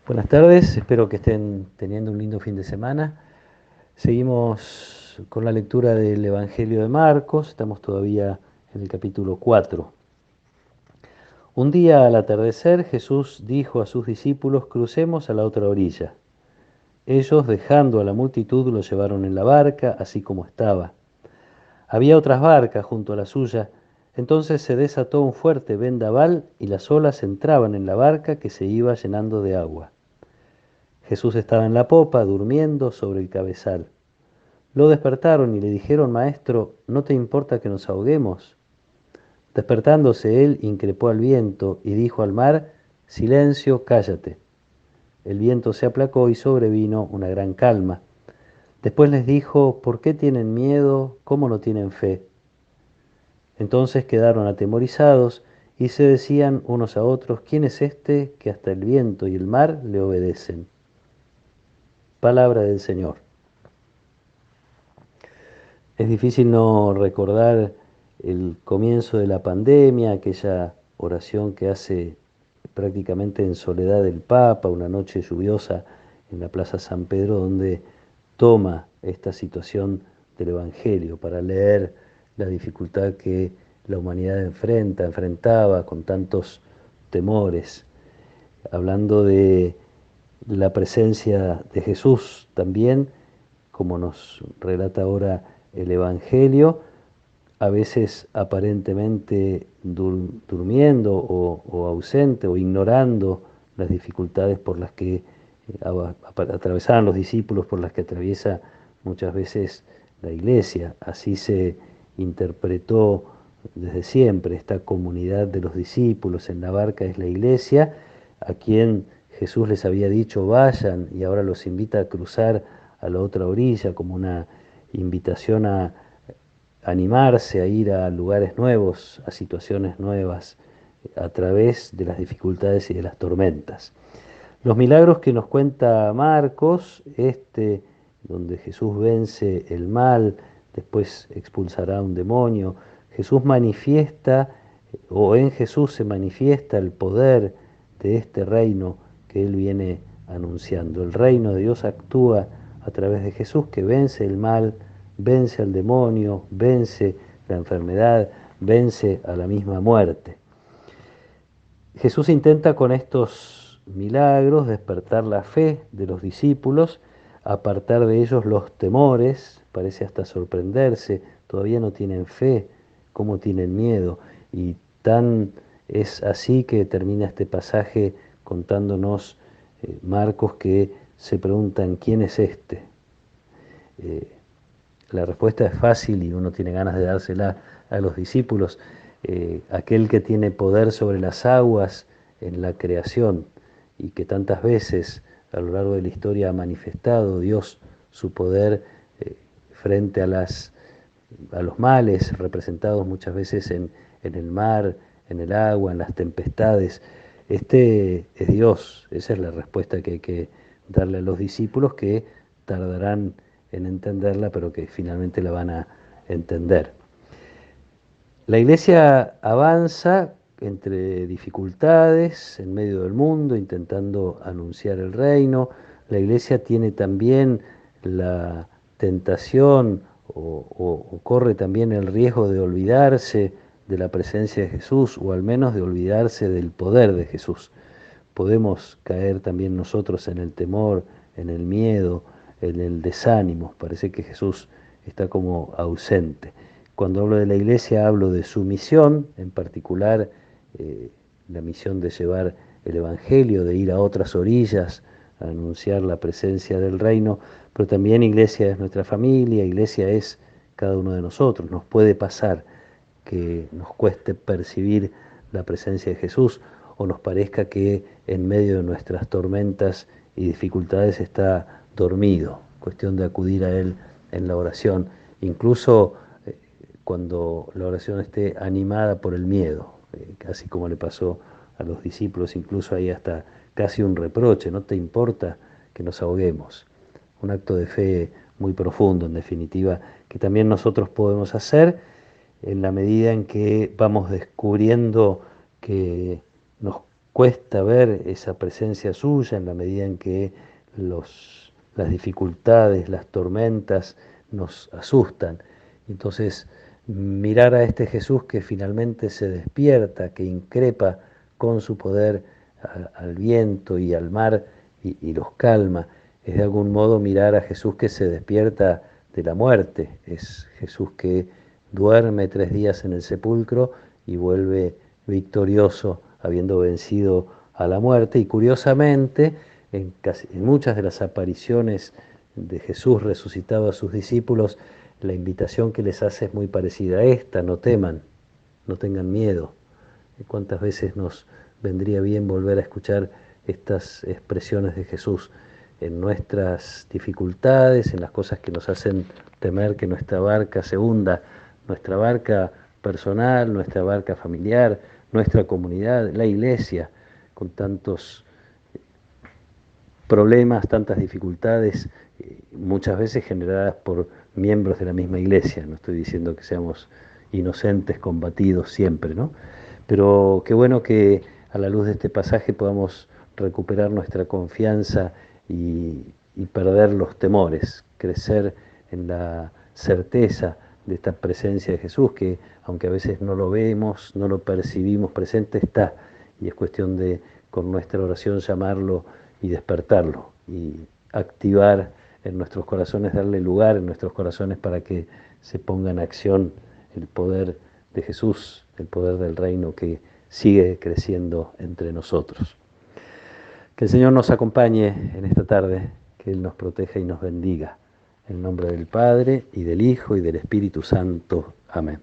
Buenas tardes, espero que estén teniendo un lindo fin de semana. Seguimos con la lectura del Evangelio de Marcos, estamos todavía en el capítulo 4. Un día al atardecer Jesús dijo a sus discípulos: crucemos a la otra orilla. Ellos, dejando a la multitud, lo llevaron en la barca, así como estaba. Había otras barcas junto a la suya. Entonces se desató un fuerte vendaval y las olas entraban en la barca, que se iba llenando de agua. Jesús estaba en la popa, durmiendo sobre el cabezal. Lo despertaron y le dijeron: Maestro, ¿no te importa que nos ahoguemos? Despertándose él, increpó al viento y dijo al mar: Silencio, cállate. El viento se aplacó y sobrevino una gran calma. Después les dijo: ¿Por qué tienen miedo? ¿Cómo no tienen fe? Entonces quedaron atemorizados y se decían unos a otros: ¿Quién es este que hasta el viento y el mar le obedecen? Palabra del Señor. Es difícil no recordar el comienzo de la pandemia, aquella oración que hace prácticamente en soledad el Papa, una noche lluviosa en la Plaza San Pedro, donde toma esta situación del Evangelio para leer la dificultad que la humanidad enfrentaba con tantos temores, hablando de la presencia de Jesús también, como nos relata ahora el Evangelio, a veces aparentemente durmiendo o ausente o ignorando las dificultades por las que atravesaban los discípulos, por las que atraviesa muchas veces la iglesia. Así se interpretó desde siempre esta comunidad de los discípulos en la barca es la iglesia, a quien Jesús les había dicho vayan, y ahora los invita a cruzar a la otra orilla como una invitación a animarse a ir a lugares nuevos, a situaciones nuevas, a través de las dificultades y de las tormentas. Los milagros que nos cuenta Marcos, donde Jesús vence el mal, después expulsará un demonio, Jesús manifiesta, o en Jesús se manifiesta el poder de este reino que Él viene anunciando. El reino de Dios actúa a través de Jesús, que vence el mal, vence al demonio, vence la enfermedad, vence a la misma muerte. Jesús intenta con estos milagros despertar la fe de los discípulos, apartar de ellos los temores, parece hasta sorprenderse, todavía no tienen fe, cómo tienen miedo. Y tan es así que termina este pasaje contándonos Marcos, que se preguntan: ¿quién es este? Eh, la respuesta es fácil y uno tiene ganas de dársela a los discípulos. Aquel que tiene poder sobre las aguas en la creación y que tantas veces a lo largo de la historia ha manifestado Dios su poder frente a los males representados muchas veces en el mar, en el agua, en las tempestades. Este es Dios, esa es la respuesta que hay que darle a los discípulos, que tardarán en entenderla, pero que finalmente la van a entender. La iglesia avanza entre dificultades, en medio del mundo, intentando anunciar el reino. La iglesia tiene también la tentación o corre también el riesgo de olvidarse de la presencia de Jesús, o al menos de olvidarse del poder de Jesús. Podemos caer también nosotros en el temor, en el miedo, en el desánimo. Parece que Jesús está como ausente. Cuando hablo de la iglesia hablo de su misión, en particular la misión de llevar el Evangelio, de ir a otras orillas, a anunciar la presencia del reino, pero también iglesia es nuestra familia, iglesia es cada uno de nosotros. Nos puede pasar que nos cueste percibir la presencia de Jesús, o nos parezca que en medio de nuestras tormentas y dificultades está dormido. Cuestión de acudir a Él en la oración, incluso cuando la oración esté animada por el miedo, así como le pasó a los discípulos. Incluso hay hasta casi un reproche: ¿no te importa que nos ahoguemos? Un acto de fe muy profundo, en definitiva, que también nosotros podemos hacer en la medida en que vamos descubriendo que nos cuesta ver esa presencia suya en la medida en que las dificultades, las tormentas nos asustan. Entonces, mirar a este Jesús que finalmente se despierta, que increpa con su poder al viento y al mar y los calma, es de algún modo mirar a Jesús que se despierta de la muerte, es Jesús que duerme 3 días en el sepulcro y vuelve victorioso habiendo vencido a la muerte. Y curiosamente, en muchas de las apariciones de Jesús resucitado a sus discípulos, la invitación que les hace es muy parecida a esta: no teman, no tengan miedo. ¿Cuántas veces nos vendría bien volver a escuchar estas expresiones de Jesús en nuestras dificultades, en las cosas que nos hacen temer que nuestra barca se hunda, nuestra barca personal, nuestra barca familiar, nuestra comunidad, la iglesia, con tantos problemas, tantas dificultades, muchas veces generadas por miembros de la misma iglesia? No estoy diciendo que seamos inocentes, combatidos siempre, ¿no? Pero qué bueno que a la luz de este pasaje podamos recuperar nuestra confianza y perder los temores, crecer en la certeza de esta presencia de Jesús, que aunque a veces no lo vemos, no lo percibimos presente, está, y es cuestión de con nuestra oración llamarlo y despertarlo y activar en nuestros corazones, darle lugar en nuestros corazones para que se ponga en acción el poder de Jesús, el poder del reino que sigue creciendo entre nosotros. Que el Señor nos acompañe en esta tarde, que Él nos proteja y nos bendiga. En el nombre del Padre, y del Hijo, y del Espíritu Santo. Amén.